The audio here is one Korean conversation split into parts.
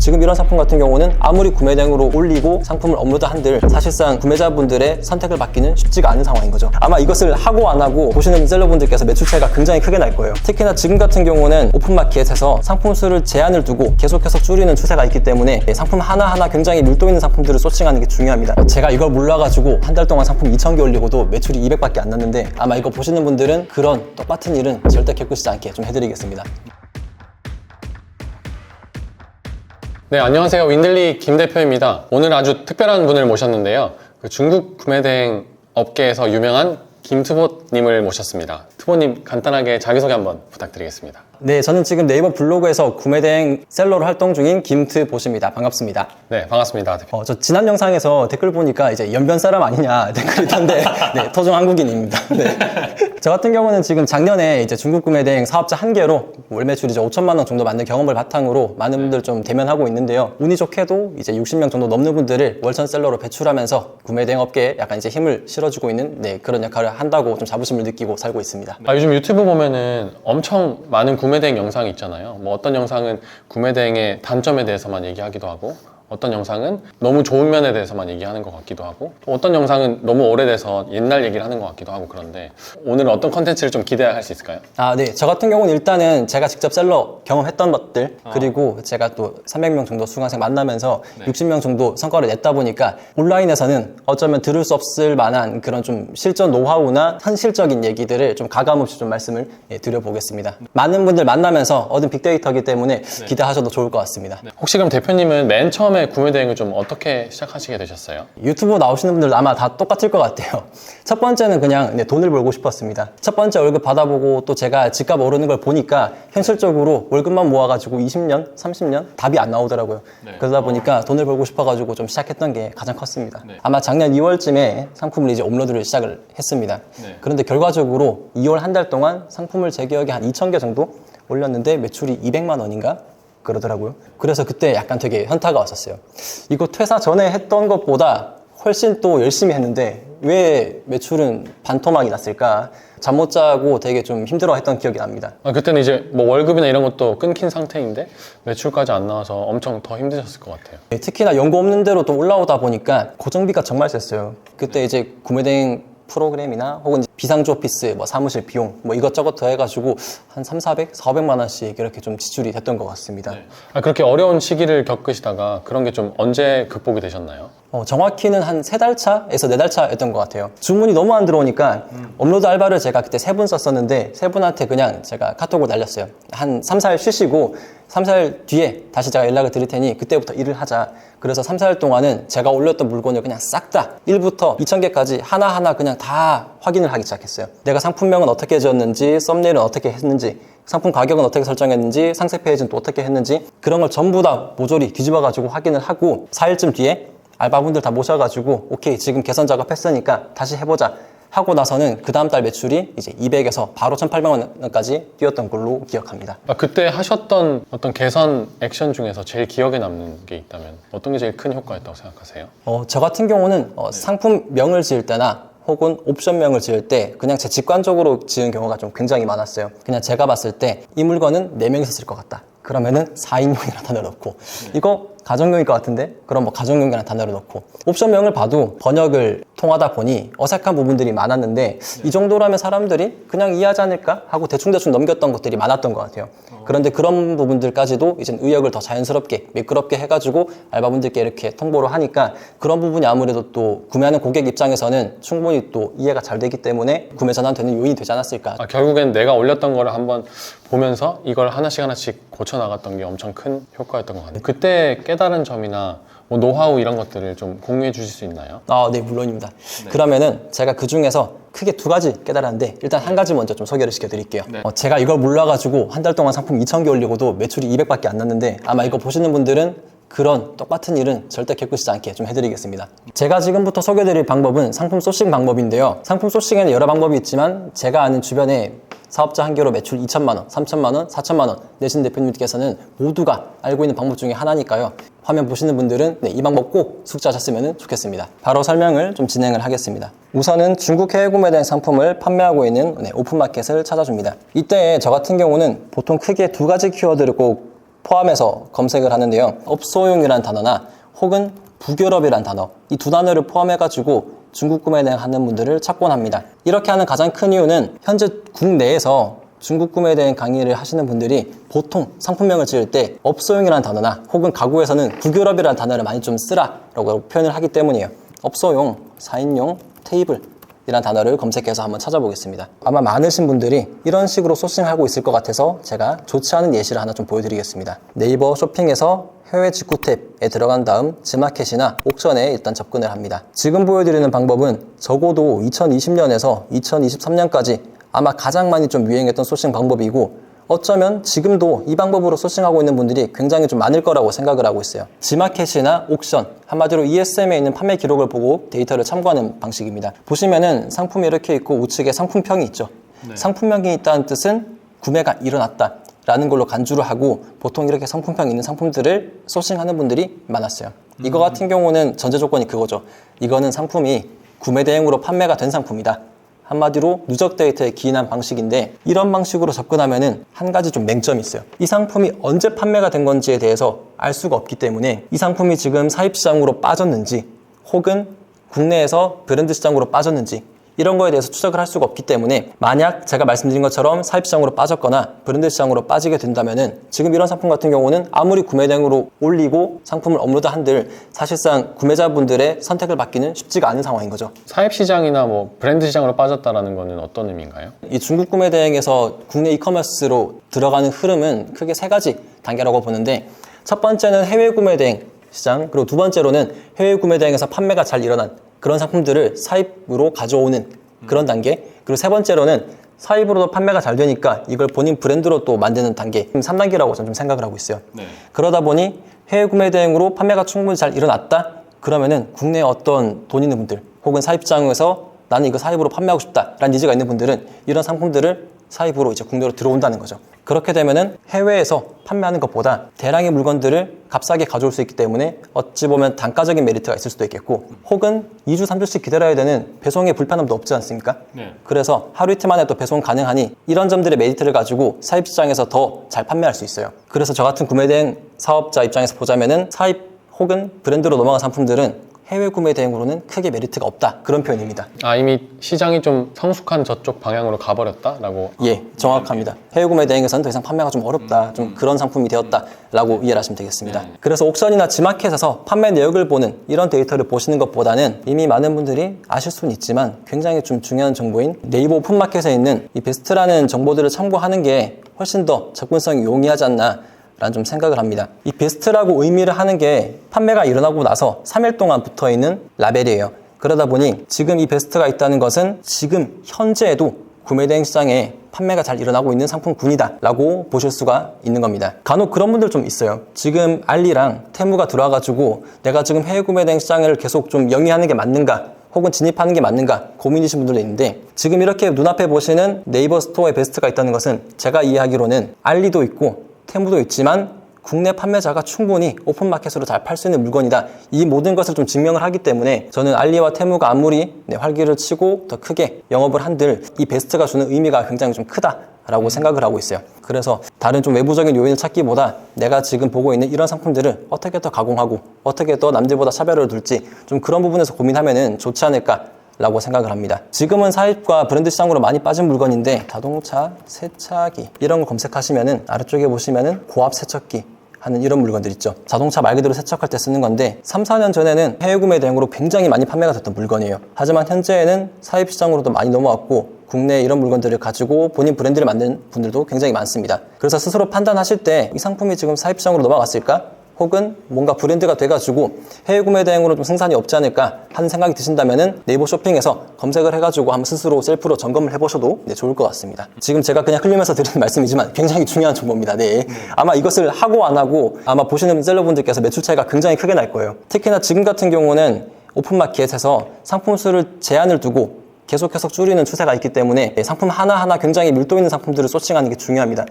지금 이런 상품 같은 경우는 아무리 구매 대행으로 올리고 상품을 업로드 한들 사실상 구매자분들의 선택을 받기는 쉽지가 않은 상황인 거죠. 아마 이것을 하고 안 하고 보시는 셀러분들께서 매출 차이가 굉장히 크게 날 거예요. 특히나 지금 같은 경우는 오픈마켓에서 상품 수를 제한을 두고 계속해서 줄이는 추세가 있기 때문에 상품 하나하나 굉장히 밀도 있는 상품들을 소싱하는 게 중요합니다. 제가 이걸 몰라가지고 한 달 동안 상품 2,000개 올리고도 매출이 200밖에 안 났는데 아마 이거 보시는 분들은 그런 똑같은 일은 절대 겪으시지 않게 좀 해드리겠습니다. 네, 안녕하세요. 윈들리 김 대표입니다. 오늘 아주 특별한 분을 모셨는데요. 중국 구매대행 업계에서 유명한 김투보님을 모셨습니다. 투보님, 간단하게 자기소개 한번 부탁드리겠습니다. 네, 저는 지금 네이버 블로그에서 구매대행 셀러로 활동 중인 김트보십니다. 반갑습니다. 네, 반갑습니다, 대표. 저 지난 영상에서 댓글 보니까 이제 연변 사람 아니냐 댓글이 있던데 네, 토종 한국인입니다. 네. 저 같은 경우는 지금 작년에 이제 중국 구매대행 사업자 한 개로 월 매출이 5천만 원 정도 만든 경험을 바탕으로 많은 분들 좀 대면하고 있는데요. 운이 좋게도 이제 60명 정도 넘는 분들을 월천 셀러로 배출하면서 구매대행 업계에 약간 이제 힘을 실어주고 있는 그런 역할을 한다고 좀 자부심을 느끼고 살고 있습니다. 요즘 유튜브 보면은 엄청 많은 구매대행 영상이 있잖아요. 뭐 어떤 영상은 구매대행의 단점에 대해서만 얘기하기도 하고, 어떤 영상은 너무 좋은 면에 대해서만 얘기하는 것 같기도 하고, 또 어떤 영상은 너무 오래돼서 옛날 얘기를 하는 것 같기도 하고. 그런데 오늘은 어떤 컨텐츠를 좀 기대할 수 있을까요? 네. 저 같은 경우는 일단은 제가 직접 셀러 경험했던 것들, 그리고 제가 또 300명 정도 수강생 만나면서 60명 정도 성과를 냈다 보니까 온라인에서는 어쩌면 들을 수 없을 만한 그런 좀 실전 노하우나 현실적인 얘기들을 좀 가감없이 좀 말씀을 드려보겠습니다. 많은 분들 만나면서 얻은 빅데이터이기 때문에 기대하셔도 좋을 것 같습니다. 혹시 그럼 대표님은 맨 처음에 구매대행을 좀 어떻게 시작하시게 되셨어요? 유튜브 나오시는 분들 아마 다 똑같을 것 같아요. 첫 번째는 그냥 돈을 벌고 싶었습니다. 첫 번째 월급 받아보고 또 제가 집값 오르는 걸 보니까 현실적으로 월급만 모아가지고 20년, 30년 답이 안 나오더라고요. 그러다 보니까 돈을 벌고 싶어가지고 좀 시작했던 게 가장 컸습니다. 아마 작년 2월쯤에 상품을 이제 업로드를 시작을 했습니다. 그런데 결과적으로 2월 한 달 동안 상품을 제 기억에 한 2,000개 정도 올렸는데 매출이 200만 원인가? 그러더라고요. 그래서 그때 약간 되게 현타가 왔었어요. 이거 퇴사 전에 했던 것보다 훨씬 또 열심히 했는데 왜 매출은 반토막이 났을까? 잠 못 자고 되게 좀 힘들어했던 기억이 납니다. 그때는 이제 뭐 월급이나 이런 것도 끊긴 상태인데 매출까지 안 나와서 엄청 더 힘드셨을 것 같아요. 특히나 연고 없는 대로 또 올라오다 보니까 고정비가 정말 셌어요. 그때 이제 구매대행 프로그램이나 혹은 비상주 오피스, 사무실 비용, 이것저것 더해가지고 한 300, 400만 원씩 이렇게 좀 지출이 됐던 것 같습니다. 그렇게 어려운 시기를 겪으시다가 그런 게 좀 언제 극복이 되셨나요? 정확히는 한 3달 차에서 4달 차였던 것 같아요. 주문이 너무 안 들어오니까 업로드 알바를 제가 그때 3분 썼었는데 3분한테 그냥 제가 카톡을 날렸어요. 한 3, 4일 쉬시고 3, 4일 뒤에 다시 제가 연락을 드릴 테니 그때부터 일을 하자. 그래서 3, 4일 동안은 제가 올렸던 물건을 그냥 싹 다 1부터 2,000개까지 하나하나 그냥 다 확인을 하기 시작했어요. 내가 상품명은 어떻게 지었는지, 썸네일은 어떻게 했는지, 상품 가격은 어떻게 설정했는지, 상세 페이지는 또 어떻게 했는지 그런 걸 전부 다 모조리 뒤집어가지고 확인을 하고 4일쯤 뒤에 알바분들 다 모셔가지고 오케이 지금 개선 작업했으니까 다시 해보자 하고 나서는 그 다음 달 매출이 이제 200에서 바로 1,800원까지 뛰었던 걸로 기억합니다. 그때 하셨던 어떤 개선 액션 중에서 제일 기억에 남는 게 있다면 어떤 게 제일 큰 효과였다고 생각하세요? 저 같은 경우는 상품명을 지을 때나 혹은 옵션명을 지을 때 그냥 제 직관적으로 지은 경우가 좀 굉장히 많았어요. 그냥 제가 봤을 때 이 물건은 4명이서 쓸 것 같다. 그러면은 4인용이라는 단어를 넣고 이거 가정용일 것 같은데? 그럼 가정용이라는 단어를 넣고 옵션명을 봐도 번역을 통하다 보니 어색한 부분들이 많았는데 이 정도라면 사람들이 그냥 이해하지 않을까? 하고 대충대충 넘겼던 것들이 많았던 것 같아요. 그런데 그런 부분들까지도 이제 의역을 더 자연스럽게 매끄럽게 해가지고 알바분들께 이렇게 통보를 하니까 그런 부분이 아무래도 또 구매하는 고객 입장에서는 충분히 또 이해가 잘 되기 때문에 구매 전환되는 요인이 되지 않았을까. 결국엔 내가 올렸던 거를 한번 보면서 이걸 하나씩 고쳐 나갔던 게 엄청 큰 효과였던 것 같아요. 그때 깨달은 점이나 노하우 이런 것들을 좀 공유해 주실 수 있나요? 네, 물론입니다. 그러면은 제가 그 중에서 크게 2가지 깨달았는데 일단 한 가지 먼저 좀 소개를 시켜드릴게요. 제가 이걸 몰라가지고 한 달 동안 상품 2,000개 올리고도 매출이 200밖에 안 났는데 아마 이거 보시는 분들은 그런 똑같은 일은 절대 겪으시지 않게 좀 해드리겠습니다. 제가 지금부터 소개드릴 방법은 상품 소싱 방법인데요. 상품 소싱에는 여러 방법이 있지만 제가 아는 주변에 사업자 한 개로 매출 2천만 원, 3천만 원, 4천만 원 내신 대표님께서는 모두가 알고 있는 방법 중에 하나니까요. 화면 보시는 분들은 이 방법 꼭 숙지하셨으면 좋겠습니다. 바로 설명을 좀 진행을 하겠습니다. 우선은 중국 해외 구매된 상품을 판매하고 있는 오픈마켓을 찾아줍니다. 이때 저 같은 경우는 보통 크게 2가지 키워드를 꼭 포함해서 검색을 하는데요. 업소용이라는 단어나 혹은 북유럽이라는 단어, 이 두 단어를 포함해가지고 중국 구매 대행 하는 분들을 찾곤 합니다. 이렇게 하는 가장 큰 이유는 현재 국내에서 중국 구매 대행 강의를 하시는 분들이 보통 상품명을 지을 때 업소용이라는 단어나 혹은 가구에서는 북유럽이라는 단어를 많이 좀 쓰라라고 표현을 하기 때문이에요. 업소용, 4인용, 테이블 이란 단어를 검색해서 한번 찾아보겠습니다. 아마 많으신 분들이 이런 식으로 소싱하고 있을 것 같아서 제가 좋지 않은 예시를 하나 좀 보여드리겠습니다. 네이버 쇼핑에서 해외 직구 탭에 들어간 다음 지마켓이나 옥션에 일단 접근을 합니다. 지금 보여드리는 방법은 적어도 2020년에서 2023년까지 아마 가장 많이 좀 유행했던 소싱 방법이고 어쩌면 지금도 이 방법으로 소싱하고 있는 분들이 굉장히 좀 많을 거라고 생각을 하고 있어요. 지마켓이나 옥션, 한마디로 ESM에 있는 판매 기록을 보고 데이터를 참고하는 방식입니다. 보시면은 상품이 이렇게 있고 우측에 상품평이 있죠. 상품평이 있다는 뜻은 구매가 일어났다 라는 걸로 간주를 하고 보통 이렇게 상품평이 있는 상품들을 소싱하는 분들이 많았어요. 이거 같은 경우는 전제 조건이 그거죠. 이거는 상품이 구매 대행으로 판매가 된 상품이다. 한마디로 누적 데이터에 기인한 방식인데 이런 방식으로 접근하면은 한 가지 좀 맹점이 있어요. 이 상품이 언제 판매가 된 건지에 대해서 알 수가 없기 때문에 이 상품이 지금 사입 시장으로 빠졌는지 혹은 국내에서 브랜드 시장으로 빠졌는지 이런 거에 대해서 추적을 할 수가 없기 때문에 만약 제가 말씀드린 것처럼 사입 시장으로 빠졌거나 브랜드 시장으로 빠지게 된다면은 지금 이런 상품 같은 경우는 아무리 구매 대행으로 올리고 상품을 업로드 한들 사실상 구매자분들의 선택을 받기는 쉽지가 않은 상황인 거죠. 사입 시장이나 뭐 브랜드 시장으로 빠졌다라는 거는 어떤 의미인가요? 이 중국 구매 대행에서 국내 이커머스로 들어가는 흐름은 크게 세 가지 단계라고 보는데 첫 번째는 해외 구매 대행 시장, 그리고 두 번째로는 해외 구매 대행에서 판매가 잘 일어난 그런 상품들을 사입으로 가져오는 그런 단계, 그리고 세 번째로는 사입으로도 판매가 잘 되니까 이걸 본인 브랜드로 또 만드는 단계, 3단계라고 저는 좀 생각을 하고 있어요. 그러다 보니 해외 구매 대행으로 판매가 충분히 잘 일어났다? 그러면은 국내에 어떤 돈 있는 분들 혹은 사입장에서 나는 이거 사입으로 판매하고 싶다라는 니즈가 있는 분들은 이런 상품들을 사입으로 이제 국내로 들어온다는 거죠. 그렇게 되면은 해외에서 판매하는 것보다 대량의 물건들을 값싸게 가져올 수 있기 때문에 어찌 보면 단가적인 메리트가 있을 수도 있겠고 혹은 2주, 3주씩 기다려야 되는 배송의 불편함도 없지 않습니까? 그래서 하루 이틀 만에 또 배송 가능하니 이런 점들의 메리트를 가지고 사입 시장에서 더 잘 판매할 수 있어요. 그래서 저 같은 구매 대행 사업자 입장에서 보자면은 사입 혹은 브랜드로 넘어간 상품들은 해외 구매 대행으로는 크게 메리트가 없다 그런 표현입니다. 이미 시장이 좀 성숙한 저쪽 방향으로 가버렸다라고. 예, 정확합니다. 해외 구매 대행에서는 더 이상 판매가 좀 어렵다, 좀 그런 상품이 되었다라고 이해를 하시면 되겠습니다. 그래서 옥션이나 지마켓에서 판매 내역을 보는 이런 데이터를 보시는 것보다는 이미 많은 분들이 아실 수는 있지만 굉장히 좀 중요한 정보인 네이버 오픈마켓에 있는 이 베스트라는 정보들을 참고하는 게 훨씬 더 접근성이 용이하지 않나 라는 좀 생각을 합니다. 이 베스트라고 의미를 하는 게 판매가 일어나고 나서 3일 동안 붙어있는 라벨이에요. 그러다 보니 지금 이 베스트가 있다는 것은 지금 현재에도 구매 대행 시장에 판매가 잘 일어나고 있는 상품군이다 라고 보실 수가 있는 겁니다. 간혹 그런 분들 좀 있어요. 지금 알리랑 테무가 들어와가지고 내가 지금 해외 구매 대행 시장을 계속 좀 영위하는 게 맞는가 혹은 진입하는 게 맞는가 고민이신 분들도 있는데 지금 이렇게 눈앞에 보시는 네이버 스토어에 베스트가 있다는 것은 제가 이해하기로는 알리도 있고 테무도 있지만 국내 판매자가 충분히 오픈마켓으로 잘 팔 수 있는 물건이다. 이 모든 것을 좀 증명을 하기 때문에 저는 알리와 테무가 아무리 활기를 치고 더 크게 영업을 한들 이 베스트가 주는 의미가 굉장히 좀 크다라고 생각을 하고 있어요. 그래서 다른 좀 외부적인 요인을 찾기보다 내가 지금 보고 있는 이런 상품들을 어떻게 더 가공하고 어떻게 더 남들보다 차별을 둘지 좀 그런 부분에서 고민하면은 좋지 않을까 라고 생각을 합니다. 지금은 사입과 브랜드 시장으로 많이 빠진 물건인데 자동차, 세차기 이런 걸 검색하시면은 아래쪽에 보시면은 고압 세척기 하는 이런 물건들 있죠. 자동차 말 그대로 세척할 때 쓰는 건데 3, 4년 전에는 해외 구매 대행으로 굉장히 많이 판매가 됐던 물건이에요. 하지만 현재에는 사입 시장으로도 많이 넘어왔고 국내에 이런 물건들을 가지고 본인 브랜드를 만드는 분들도 굉장히 많습니다. 그래서 스스로 판단하실 때 이 상품이 지금 사입 시장으로 넘어갔을까? 혹은 뭔가 브랜드가 돼가지고 해외 구매 대행으로 좀 승산이 없지 않을까 하는 생각이 드신다면은 네이버 쇼핑에서 검색을 해가지고 한번 스스로 셀프로 점검을 해보셔도 좋을 것 같습니다. 지금 제가 그냥 흘리면서 드리는 말씀이지만 굉장히 중요한 정보입니다. 아마 이것을 하고 안 하고 아마 보시는 셀러분들께서 매출 차이가 굉장히 크게 날 거예요. 특히나 지금 같은 경우는 오픈마켓에서 상품 수를 제한을 두고 계속해서 줄이는 추세가 있기 때문에 상품 하나하나 굉장히 밀도 있는 상품들을 소싱하는 게 중요합니다.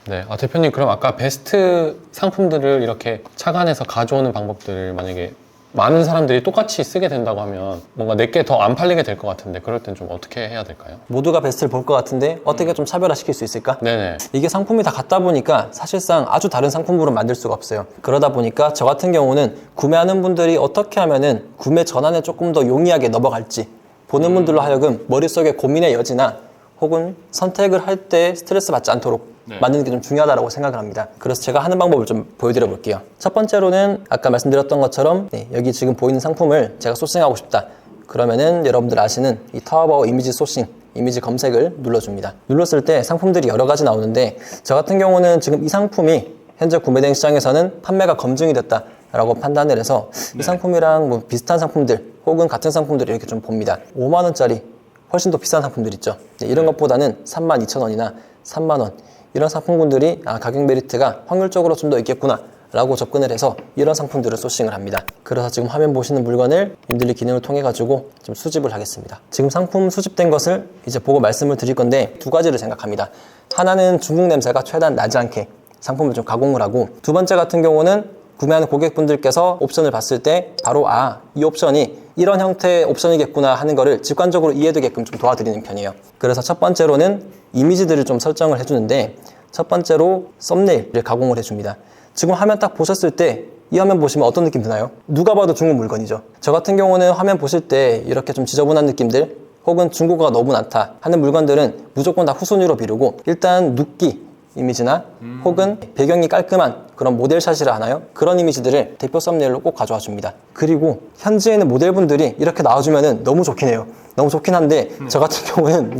네, 대표님 그럼 아까 베스트 상품들을 이렇게 착안해서 가져오는 방법들을 만약에 많은 사람들이 똑같이 쓰게 된다고 하면 뭔가 내게 더 안 팔리게 될 것 같은데 그럴 땐 좀 어떻게 해야 될까요? 모두가 베스트를 볼 것 같은데 어떻게 좀 차별화시킬 수 있을까? 네네. 이게 상품이 다 같다 보니까 사실상 아주 다른 상품으로 만들 수가 없어요. 그러다 보니까 저 같은 경우는 구매하는 분들이 어떻게 하면은 구매 전환에 조금 더 용이하게 넘어갈지 보는 분들로 하여금 머릿속에 고민의 여지나 혹은 선택을 할 때 스트레스 받지 않도록 만드는 게 좀 중요하다고 생각을 합니다. 그래서 제가 하는 방법을 좀 보여드려 볼게요. 첫 번째로는 아까 말씀드렸던 것처럼 여기 지금 보이는 상품을 제가 소싱하고 싶다. 그러면은 여러분들 아시는 이 타오바오 이미지 소싱, 이미지 검색을 눌러줍니다. 눌렀을 때 상품들이 여러 가지 나오는데 저 같은 경우는 지금 이 상품이 현재 구매된 시장에서는 판매가 검증이 됐다 라고 판단을 해서 이 상품이랑 뭐 비슷한 상품들 혹은 같은 상품들을 이렇게 좀 봅니다. 5만 원짜리 훨씬 더 비싼 상품들 있죠. 이런 것보다는 32,000원이나 3만 원 이런 상품군들이 가격 메리트가 확률적으로 좀 더 있겠구나 라고 접근을 해서 이런 상품들을 소싱을 합니다. 그래서 지금 화면 보시는 물건을 윤들리 기능을 통해 가지고 좀 수집을 하겠습니다. 지금 상품 수집된 것을 이제 보고 말씀을 드릴 건데 두 가지를 생각합니다. 하나는 중국 냄새가 최대한 나지 않게 상품을 좀 가공을 하고, 두 번째 같은 경우는 구매하는 고객분들께서 옵션을 봤을 때 바로 이 옵션이 이런 형태의 옵션이겠구나 하는 거를 직관적으로 이해되게끔 좀 도와드리는 편이에요. 그래서 첫 번째로는 이미지들을 좀 설정을 해주는데, 첫 번째로 썸네일을 가공을 해줍니다. 지금 화면 딱 보셨을 때 이 화면 보시면 어떤 느낌 드나요? 누가 봐도 중국 물건이죠. 저 같은 경우는 화면 보실 때 이렇게 좀 지저분한 느낌들 혹은 중국어가 너무 많다 하는 물건들은 무조건 다 후순위로 비우고, 일단 눕기 이미지나 혹은 배경이 깔끔한 그런 모델샷이라 하나요? 그런 이미지들을 대표 썸네일로 꼭 가져와 줍니다. 그리고 현지에 있는 모델분들이 이렇게 나와주면은 너무 좋긴 해요. 너무 좋긴 한데 저 같은 경우는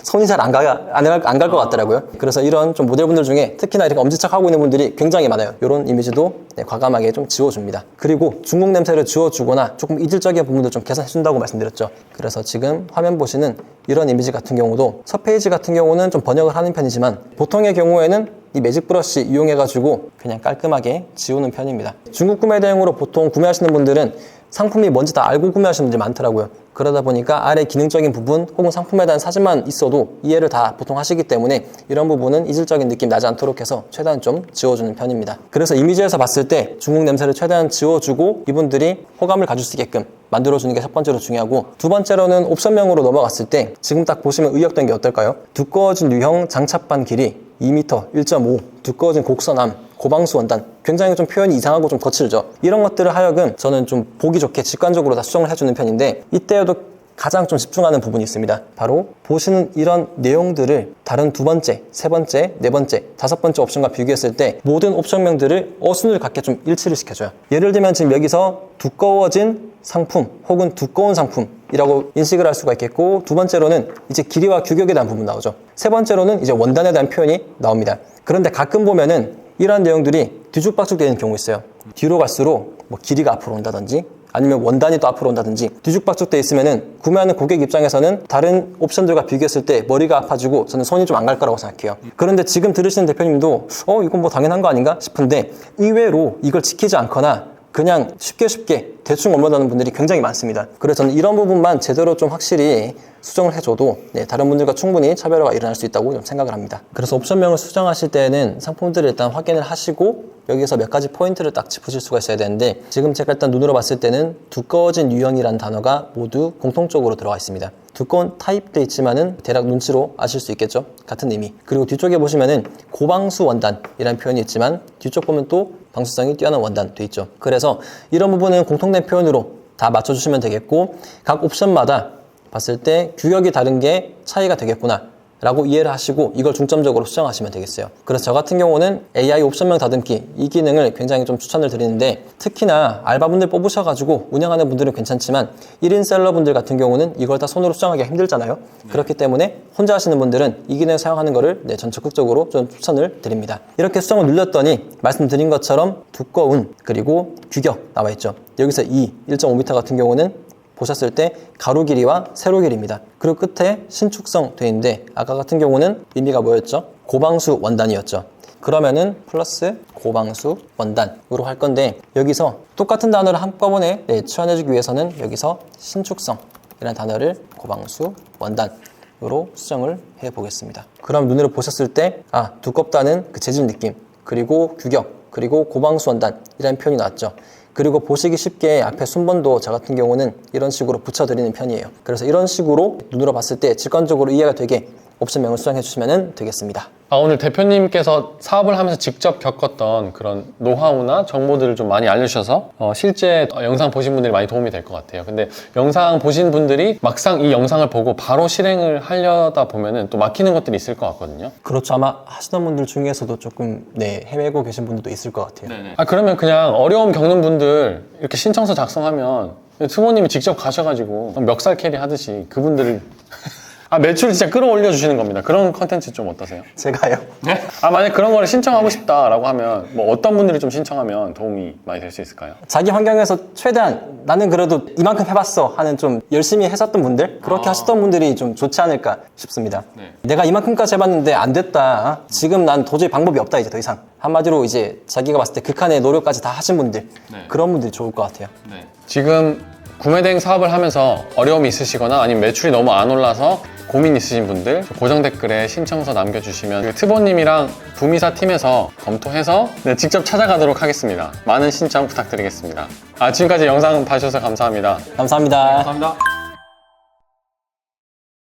손이 잘 안 갈 것 같더라고요. 그래서 이런 좀 모델분들 중에 특히나 이렇게 엄지척하고 있는 분들이 굉장히 많아요. 이런 이미지도 과감하게 좀 지워줍니다. 그리고 중국 냄새를 지워주거나 조금 이질적인 부분들 좀 개선해준다고 말씀드렸죠. 그래서 지금 화면 보시는 이런 이미지 같은 경우도 첫 페이지 같은 경우는 좀 번역을 하는 편이지만 보통의 경우에는 이 매직 브러쉬 이용해가지고 그냥 깔끔하게 지우는 편입니다. 중국 구매 대행으로 보통 구매하시는 분들은 상품이 뭔지 다 알고 구매하시는 분들이 많더라고요. 그러다 보니까 아래 기능적인 부분 혹은 상품에 대한 사진만 있어도 이해를 다 보통 하시기 때문에 이런 부분은 이질적인 느낌 나지 않도록 해서 최대한 좀 지워주는 편입니다. 그래서 이미지에서 봤을 때 중국 냄새를 최대한 지워주고 이분들이 호감을 가질 수 있게끔 만들어주는 게 첫 번째로 중요하고, 두 번째로는 옵션명으로 넘어갔을 때 지금 딱 보시면 의역된 게 어떨까요? 두꺼워진 유형 장착반 길이 2m 1.5 두꺼워진 곡선암 고방수 원단, 굉장히 좀 표현이 이상하고 좀 거칠죠. 이런 것들을 하여금 저는 좀 보기 좋게 직관적으로 다 수정을 해주는 편인데, 이때에도 가장 좀 집중하는 부분이 있습니다. 바로 보시는 이런 내용들을 다른 두 번째, 세 번째, 네 번째, 다섯 번째 옵션과 비교했을 때 모든 옵션명들을 어순을 갖게 좀 일치를 시켜줘요. 예를 들면 지금 여기서 두꺼워진 상품 혹은 두꺼운 상품이라고 인식을 할 수가 있겠고, 두 번째로는 이제 길이와 규격에 대한 부분 나오죠. 세 번째로는 이제 원단에 대한 표현이 나옵니다. 그런데 가끔 보면은 이러한 내용들이 뒤죽박죽 되는 경우 있어요. 뒤로 갈수록 뭐 길이가 앞으로 온다든지 아니면 원단이 또 앞으로 온다든지 뒤죽박죽 돼 있으면은 구매하는 고객 입장에서는 다른 옵션들과 비교했을 때 머리가 아파지고 저는 손이 좀 안 갈 거라고 생각해요. 그런데 지금 들으시는 대표님도 이건 뭐 당연한 거 아닌가 싶은데, 의외로 이걸 지키지 않거나 그냥 쉽게 대충 업로드하는 분들이 굉장히 많습니다. 그래서 저는 이런 부분만 제대로 좀 확실히 수정을 해줘도 다른 분들과 충분히 차별화가 일어날 수 있다고 좀 생각을 합니다. 그래서 옵션명을 수정하실 때는 상품들을 일단 확인을 하시고 여기서 몇 가지 포인트를 딱 짚으실 수가 있어야 되는데, 지금 제가 일단 눈으로 봤을 때는 두꺼워진 유형이라는 단어가 모두 공통적으로 들어가 있습니다. 두꺼운 타입돼 있지만은 대략 눈치로 아실 수 있겠죠? 같은 의미. 그리고 뒤쪽에 보시면은 고방수 원단이라는 표현이 있지만 뒤쪽 보면 또 방수성이 뛰어난 원단 돼 있죠. 그래서 이런 부분은 공통된 표현으로 다 맞춰주시면 되겠고, 각 옵션마다 봤을 때 규격이 다른 게 차이가 되겠구나 라고 이해를 하시고 이걸 중점적으로 수정하시면 되겠어요. 그래서 저 같은 경우는 AI 옵션명 다듬기 이 기능을 굉장히 좀 추천을 드리는데, 특히나 알바분들 뽑으셔가지고 운영하는 분들은 괜찮지만 1인 셀러분들 같은 경우는 이걸 다 손으로 수정하기가 힘들잖아요. 그렇기 때문에 혼자 하시는 분들은 이 기능을 사용하는 거를 전 적극적으로 좀 추천을 드립니다. 이렇게 수정을 눌렀더니 말씀드린 것처럼 두꺼운 그리고 규격 나와 있죠. 여기서 1.5m 같은 경우는 보셨을 때 가로 길이와 세로 길이입니다. 그리고 끝에 신축성 되어 있는데 아까 같은 경우는 의미가 뭐였죠? 고방수 원단이었죠. 그러면은 플러스 고방수 원단으로 할 건데, 여기서 똑같은 단어를 한꺼번에 치환해주기 위해서는 여기서 신축성이라는 단어를 고방수 원단으로 수정을 해보겠습니다. 그럼 눈으로 보셨을 때 두껍다는 그 재질 느낌, 그리고 규격, 그리고 고방수원단이라는 표현이 나왔죠. 그리고 보시기 쉽게 앞에 순번도 저 같은 경우는 이런 식으로 붙여드리는 편이에요. 그래서 이런 식으로 눈으로 봤을 때 직관적으로 이해가 되게 옵션명을 수정해 주시면 되겠습니다. 오늘 대표님께서 사업을 하면서 직접 겪었던 그런 노하우나 정보들을 좀 많이 알려주셔서 실제 영상 보신 분들이 많이 도움이 될 것 같아요. 근데 영상 보신 분들이 막상 이 영상을 보고 바로 실행을 하려다 보면은 또 막히는 것들이 있을 것 같거든요. 그렇죠. 아마 하시는 분들 중에서도 조금 헤매고 계신 분들도 있을 것 같아요. 그러면 그냥 어려움 겪는 분들 이렇게 신청서 작성하면 투모님이 직접 가셔가지고 멱살 캐리 하듯이 그분들을 매출을 진짜 끌어올려 주시는 겁니다. 그런 컨텐츠 좀 어떠세요? 제가요? 만약 그런 거를 신청하고 싶다라고 하면 뭐 어떤 분들이 좀 신청하면 도움이 많이 될 수 있을까요? 자기 환경에서 최대한 나는 그래도 이만큼 해봤어 하는 좀 열심히 했었던 분들, 그렇게 하셨던 분들이 좀 좋지 않을까 싶습니다. 내가 이만큼까지 해봤는데 안 됐다, 지금 난 도저히 방법이 없다, 이제 더 이상. 한마디로 이제 자기가 봤을 때 극한의 노력까지 다 하신 분들, 그런 분들이 좋을 것 같아요. 지금 구매대행 사업을 하면서 어려움이 있으시거나 아니면 매출이 너무 안 올라서 고민 있으신 분들 고정 댓글에 신청서 남겨주시면 트보님이랑 부미사 팀에서 검토해서 직접 찾아가도록 하겠습니다. 많은 신청 부탁드리겠습니다. 지금까지 영상 봐주셔서 감사합니다. 감사합니다. 감사합니다.